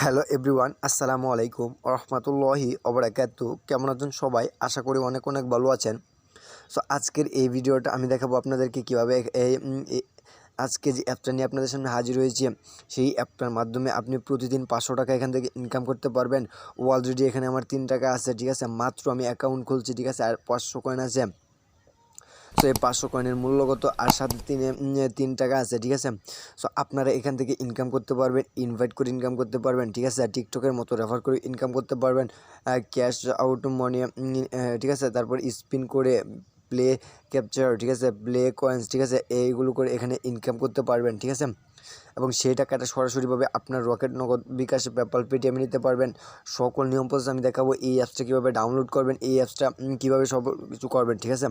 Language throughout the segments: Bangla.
হ্যালো এভরিওয়ান, আসসালামু আলাইকুম রহমতুল্লাহি ওবারাকাতু। কেমন আছেন সবাই? আশা করি অনেক অনেক ভালো আছেন। সো আজকের এই ভিডিওটা আমি দেখাবো আপনাদেরকে কীভাবে আজকে যে অ্যাপটা নিয়ে আপনাদের সামনে হাজির হয়েছি, সেই অ্যাপটার মাধ্যমে আপনি প্রতিদিন 500 টাকা এখান থেকে ইনকাম করতে পারবেন। অলরেডি এখানে আমার 3 টাকা আছে, ঠিক আছে। মাত্র আমি অ্যাকাউন্ট খুলছি, ঠিক আছে। আর 500 কয়েন আছে। সো এই 500 কয়েনের মূল্যগত আর সাথে 3 টাকা আছে, ঠিক আছে। সো আপনারা এখান থেকে ইনকাম করতে পারবেন, ইনভাইট করে ইনকাম করতে পারবেন, ঠিক আছে। টিকটকের মতো রেফার করে ইনকাম করতে পারবেন, ক্যাশ আউট মানি, ঠিক আছে। তারপর স্পিন করে প্লে ক্যাপচার, ঠিক আছে, প্লে কয়েন্স, ঠিক আছে, এইগুলো করে এখানে ইনকাম করতে পারবেন, ঠিক আছে। এবং সেই টাকাটা সরাসরিভাবে আপনার রকেট, নগদ, বিকাশ, পেপ্যাল, পেটিএমে নিতে পারবেন। সকল নিয়ম প্রসেস আমি দেখাবো। এই অ্যাপসটা কীভাবে ডাউনলোড করবেন, এই অ্যাপসটা কীভাবে সব কিছু করবেন, ঠিক আছে।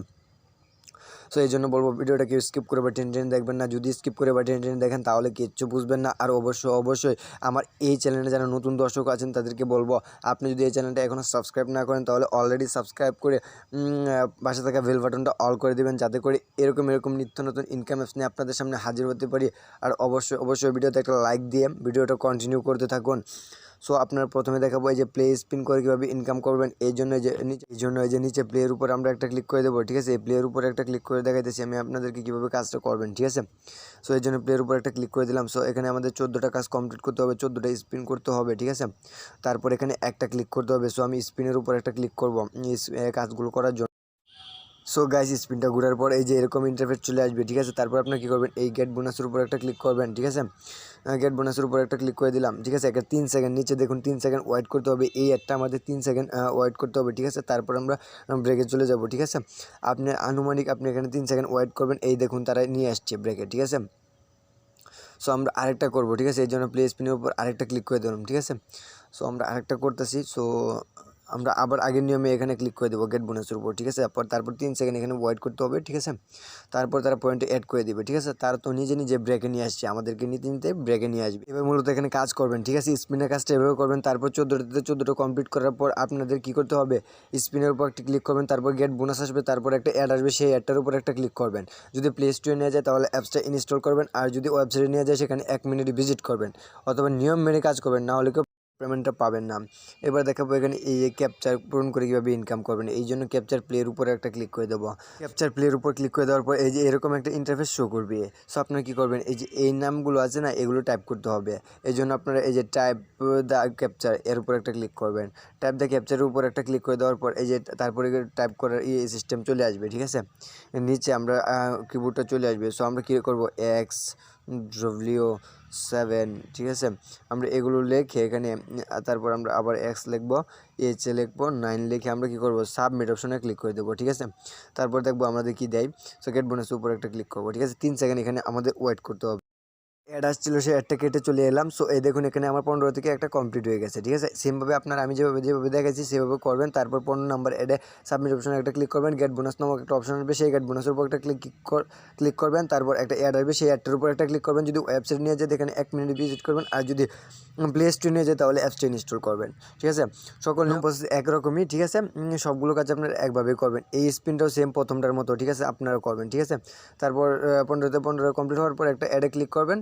সো এই জন্য বলবো, ভিডিওটা কেউ স্কিপ করে বা টেনে দেখবেন না। যদি স্কিপ করে বা টেনে দেখেন তাহলে কিচ্ছু বুঝবেন না। আর অবশ্যই আমার এই চ্যানেলে যারা নতুন দর্শক আছেন তাদেরকে বলবো, আপনি যদি এই চ্যানেলটা এখনও সাবস্ক্রাইব না করেন তাহলে অলরেডি সাবস্ক্রাইব করে পাশে থাকা বেল বাটনটা অল করে দেবেন, যাতে করে এরকম নিত্য নতুন ইনকাম অ্যাপস নিয়ে আপনাদের সামনে হাজির হতে পারি। আর অবশ্যই ভিডিওতে একটা লাইক দিয়ে ভিডিওটা কন্টিনিউ করতে থাকুন। সো আপনার প্রথমে দেখাবো এই যে প্লে স্পিন করে কীভাবে ইনকাম করবেন। এই জন্য এই যে নিচে প্লের উপর আমরা একটা ক্লিক করে দেবো, ঠিক আছে। এই প্লের উপর একটা ক্লিক করে দেখাইতেছি আমি আপনাদেরকে কীভাবে কাজটা করবেন, ঠিক আছে। সো এই জন্য প্লের উপর একটা ক্লিক করে দিলাম। সো এখানে আমাদের 14টা কাজ কমপ্লিট করতে হবে, 14টা স্পিন করতে হবে, ঠিক আছে। তারপর এখানে একটা ক্লিক করতে হবে। সো আমি স্পিনের উপর একটা ক্লিক করবো কাজগুলো করার জন্য। সো গাইস, স্পিনটা ঘোরার পর এই যে এরকম ইন্টারফেস চলে আসবে, ঠিক আছে। তারপর আপনার কী করবেন, এই গেট বোনাসের উপর একটা ক্লিক করবেন, ঠিক আছে। গেট বোনাসের উপর একটা ক্লিক করে দিলাম, ঠিক আছে। একটা 3 সেকেন্ড নিচে দেখুন, 3 সেকেন্ড ওয়েট করতে হবে। এই একটা আমাদের 3 সেকেন্ড ওয়েট করতে হবে, ঠিক আছে। তারপর আমরা ব্রেকে চলে যাব, ঠিক আছে। আপনি আনুমানিক আপনি এখানে 3 সেকেন্ড ওয়েট করবেন। এই দেখুন তারা নিয়ে আসছে ব্রেকে, ঠিক আছে। সো আমরা আরেকটা করবো, ঠিক আছে। এই জন্য প্লে স্পিনের উপর আরেকটা ক্লিক করে দিলাম, ঠিক আছে। সো আমরা আরেকটা করতেছি। সো আমরা আবার আগের নিয়মে এখানে ক্লিক করে দেবো গেট বোনাসের উপর, ঠিক আছে। তারপর 3 সেকেন্ড এখানে ওয়েট করতে হবে, ঠিক আছে। তারপর তারা পয়েন্টে অ্যাড করে দেবে, ঠিক আছে। তারা তো নিজে ব্রেকে নিয়ে আসছে, আমাদেরকে নিতে ব্রেকে নিয়ে আসবে। এবার মূলত এখানে কাজ করবেন, ঠিক আছে। স্পিনের কাজটা এভাবে করবেন। তারপর 14টা কমপ্লিট করার পর আপনাদের কী করতে হবে, স্পিনের উপর একটা ক্লিক করবেন। তারপর গেট বোনাস আসবে, তারপর একটা অ্যাড আসবে, সেই অ্যাডটার উপর একটা ক্লিক করবেন। যদি প্লে স্টোরে নিয়ে যায় তাহলে অ্যাপসটা ইনস্টল করবেন, আর যদি ওয়েবসাইটে নিয়ে যায় সেখানে 1 মিনিট ভিজিট করবেন, অথবা নিয়ম মেনে কাজ করবেন, না হলে পেমেন্টটা পাবেন না। এবার দেখাবো এখানে এই ক্যাপচার পূরণ করে কীভাবে ইনকাম করবেন। এই জন্য ক্যাপচার প্লের উপরে একটা ক্লিক করে দেবো। ক্যাপচার প্লের উপর ক্লিক করে দেওয়ার পর এই যে এরকম একটা ইন্টারফেস শো করবে। সো আপনারা কী করবেন, এই যে এই নামগুলো আছে না, এগুলো টাইপ করতে হবে। এই জন্য আপনারা এই যে টাইপ দ্য ক্যাপচার এর উপর একটা ক্লিক করবেন। টাইপ দ্য ক্যাপচারের উপর একটা ক্লিক করে দেওয়ার পর এই যে তারপরে টাইপ করার সিস্টেম চলে আসবে, ঠিক আছে। নিচে আমরা কিবোর্ডটা চলে আসবে। সো আমরা কী করবো, XW7, ঠিক আছে। আমরা এগুলো লিখে এখানে তারপর আমরা আবার X লিখবো, লিখবো 9 লিখে আমরা কী করবো, সাবমিট অপশনে ক্লিক করে দেবো, ঠিক আছে। তারপর দেখবো আমাদের কী দেয়। সো গেট বোনাসের উপর একটা ক্লিক করবো, ঠিক আছে। 3 সেকেন্ড এখানে আমাদের ওয়েট করতে হবে। অ্যাড আসছিল, সেই অ্যাডটা কেটে চলে এলাম। সো এই দেখুন এখানে আমার 15 থেকে একটা কমপ্লিট হয়ে গেছে, ঠিক আছে। সেমভাবে আপনার আমি যেভাবে দেখাচ্ছি সেভাবে করবেন। তারপর 15 নাম্বার অ্যাডে সাবমিট অপশনে একটা ক্লিক করবেন। গেট বোনাস নামক একটা অপশন আসবে, সেই গেট বোনাসের উপর একটা ক্লিক করবেন। তারপর একটা অ্যাড আসবে, সেই অ্যাডটার উপর একটা ক্লিক করবেন। যদি ওয়েবসাইট নিয়ে যায় এখানে 1 মিনিট ভিজিট করবেন, আর যদি প্লে স্টোরে নিয়ে যায় তাহলে অ্যাপসটা ইনস্টল করবেন, ঠিক আছে। সকল নিয়ম প্রসেস একরকমই, ঠিক আছে। সবগুলো কাজ আপনারা একভাবেই করবেন। এই স্পিনটাও সেম প্রথমটার মতো, ঠিক আছে, আপনারা করবেন, ঠিক আছে। তারপর 15 কমপ্লিট হওয়ার পর একটা অ্যাডে ক্লিক করবেন।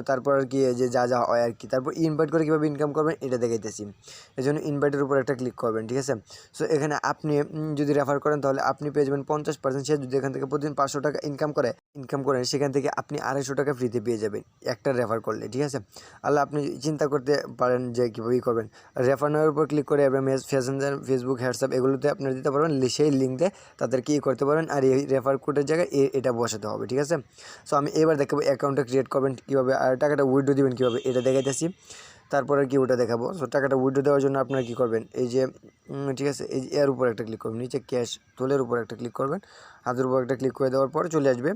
তারপর আর কি যে যা হয় আর কি। তারপর ইনভাইট করে কীভাবে ইনকাম করবেন এটা দেখাইতেছি। এই জন্য ইনভাইটের উপর একটা ক্লিক করবেন, ঠিক আছে। সো এখানে আপনি যদি রেফার করেন তাহলে আপনি পেয়ে যাবেন 50%। সে যদি এখান থেকে প্রতিদিন 500 টাকা ইনকাম করেন, সেখান থেকে আপনি 250 টাকা ফ্রিতে পেয়ে যাবেন একটা রেফার করলে, ঠিক আছে। আল্লাহ, আপনি চিন্তা করতে পারেন যে কীভাবে করবেন। রেফার নেওয়ার উপর ক্লিক করে এবার ফেসবুক, হোয়াটসঅ্যাপ এগুলোতে আপনারা দিতে পারবেন। সেই লিঙ্ক দিয়ে তাদেরকে করতে পারবেন, আর এই রেফার কোডের জায়গায় এটা বসাতে হবে, ঠিক আছে। সো আমি এবার দেখাবো অ্যাকাউন্টটা ক্রিয়েট করবেন কীভাবে, আর টাকাটা উইথড্র দিবেন কীভাবে এটা দেখাইতেছি। তারপর আর কি ওটা দেখাবো। সো টাকাটা উইথড্র দেওয়ার জন্য আপনারা কী করবেন, এই যে ঠিক আছে, এই এর উপর একটা ক্লিক করবেন, নিচে ক্যাশ তোলের উপর একটা ক্লিক করবেন, হাতের উপর একটা ক্লিক করে দেওয়ার পর চলে আসবে।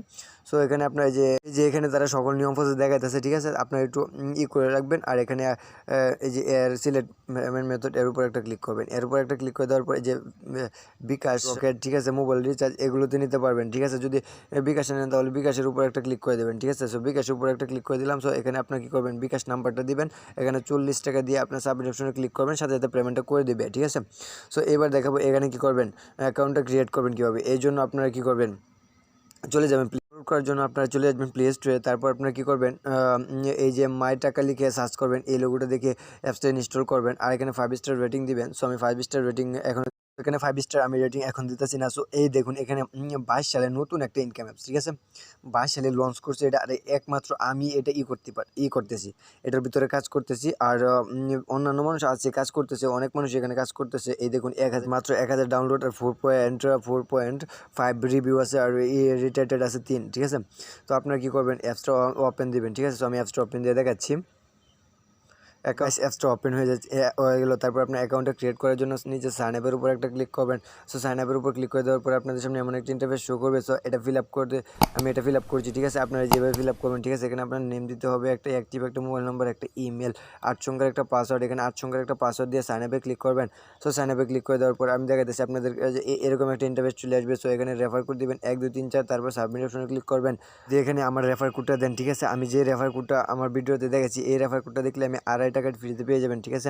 সো এখানে আপনার এই যে এখানে তারা সকল নিয়ম প্রসেস দেখাইতেছে, ঠিক আছে। আপনারা একটু করে রাখবেন। আর এখানে এই যে এর সিলেক্ট পেমেন্ট মেথড এর উপর একটা ক্লিক করবেন। এর উপর একটা ক্লিক করে দেওয়ার পর এই যে বিকাশ, রকেট, ঠিক আছে, মোবাইল রিচার্জ এগুলোতে নিতে পারবেন, ঠিক আছে। যদি বিকাশে নেন তাহলে বিকাশের উপর একটা ক্লিক করে দেবেন, ঠিক আছে। সো বিকাশের উপর একটা ক্লিক করে দিলাম। সো এখানে আপনার কী করবেন, বিকাশ নাম্বারটা দিবেন। এখানে 40 টাকা দিয়ে আপনার সাবমিট অপশনে ক্লিক করবেন, সাথে সাথে পেমেন্টটা করে দেবে, ঠিক আছে। সো এবার দেখাবো এখানে কী করবেন, অ্যাকাউন্টটা ক্রিয়েট করবেন কীভাবে। এই জন্য আপনারা কী করবেন, চলে যাবেন করার জন্য আপনারা চলে আসবেন প্লে স্টোরে। তারপর আপনারা কী করবেন, এই যে মাই টাকা লিখে সার্চ করবেন, এই লোগোটা দেখে অ্যাপসটা ইনস্টল করবেন আর এখানে 5 স্টার রেটিং দিবেন। সো আমি 5 স্টার রেটিং এখন এখানে 5 স্টার আমি রেটিং এখন দিতেছি না। সো এই দেখুন এখানে 22 সালে নতুন একটা ইনকাম অ্যাপস, ঠিক আছে? 22 সালে লঞ্চ করছে এটা, আর একমাত্র আমি এটা করতেছি, এটার ভিতরে কাজ করতেছি। আর অন্যান্য মানুষ আছে কাজ করতেছে, অনেক মানুষ এখানে কাজ করতেছে। এই দেখুন 1000, মাত্র 1000 ডাউনলোড আর 4.5 রিভিউ আছে, আর রেটেড আছে 3, ঠিক আছে? তো আপনারা কী করবেন, অ্যাপসটা ওপেন দিবেন, ঠিক আছে? তো আমি অ্যাপসটা ওপেন দিয়ে দেখাচ্ছি। অ্যাপসটা ওপেন হয়ে গেলো। তারপর আপনার অ্যাকাউন্টটা ক্রিয়েট করার জন্য নিচে সাইন আপের উপর একটা ক্লিক করবেন। সো সাইন আপের উপর ক্লিক করে দেওয়ার পর আপনাদের সামনে এমন একটা ইন্টারফেস শো করবে। সো এটা ফিল আপ করতে আমি এটা ফিল আপ করছি, ঠিক আছে? আপনারা যেভাবে ফিল আপ করবেন, ঠিক আছে? এখানে আপনার নেম দিতে হবে, একটা অ্যাক্টিভ একটা মোবাইল নাম্বার, একটা ইমেল, 8 সংখ্যার একটা পাসওয়ার্ড। এখানে 8 সংখ্যার একটা পাসওয়ার্ড দিয়ে সাইন আপে ক্লিক করবেন। সো সাইন আপে ক্লিক করে দেওয়ার পর আমি দেখাতেছি আপনাদের এরকম একটা ইন্টারফেস চলে আসবে। সো এখানে রেফার কোড দিবেন 1 2 3 4, তারপর সাবমিট অপশনে ক্লিক করবেন, দিয়ে এখানে আমার রেফার কোডটা দেন, ঠিক আছে? আমি যে রেফার কোডটা আমার ভিডিওতে দেখেছি, এই রেফার কোডটা দেখলে আমি 2.5 টাকা ফ্রিতে পেয়ে যাবেন, ঠিক আছে?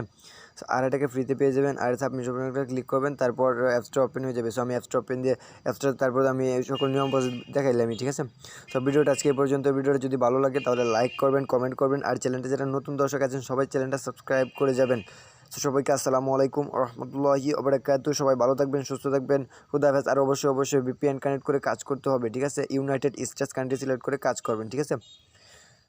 সো 2.5 টাকা ফ্রিতে পেয়ে যাবেন। আর সাবমিট অপশনে ক্লিক করবেন, তারপর অ্যাপসটা ওপেন হয়ে যাবে। সো আমি অ্যাপসটা ওপেন দিয়ে অ্যাপসটা তারপর আমি এই সকল নিয়ম দেখাইলাম, ঠিক আছে? সো ভিডিওটা আজকে এই পর্যন্ত। ভিডিওটা যদি ভালো লাগে তাহলে লাইক করবেন, কমেন্ট করবেন, আর চ্যানেলটা যারা নতুন দর্শক আছেন সবাই চ্যানেলটা সাবস্ক্রাইব করে যাবেন। তো সবাইকে আসসালামু আলাইকুম ওয়া রাহমাতুল্লাহি ওয়া বারাকাতুহু। সবাই ভালো থাকবেন, সুস্থ থাকবেন, খুদা হাফেজ। আর অবশ্যই VPN কানেক্ট করে কাজ করতে হবে, ঠিক আছে? ইউনাইটেড স্টেটস কান্ট্রি সিলেক্ট করে কাজ করবেন, ঠিক আছে?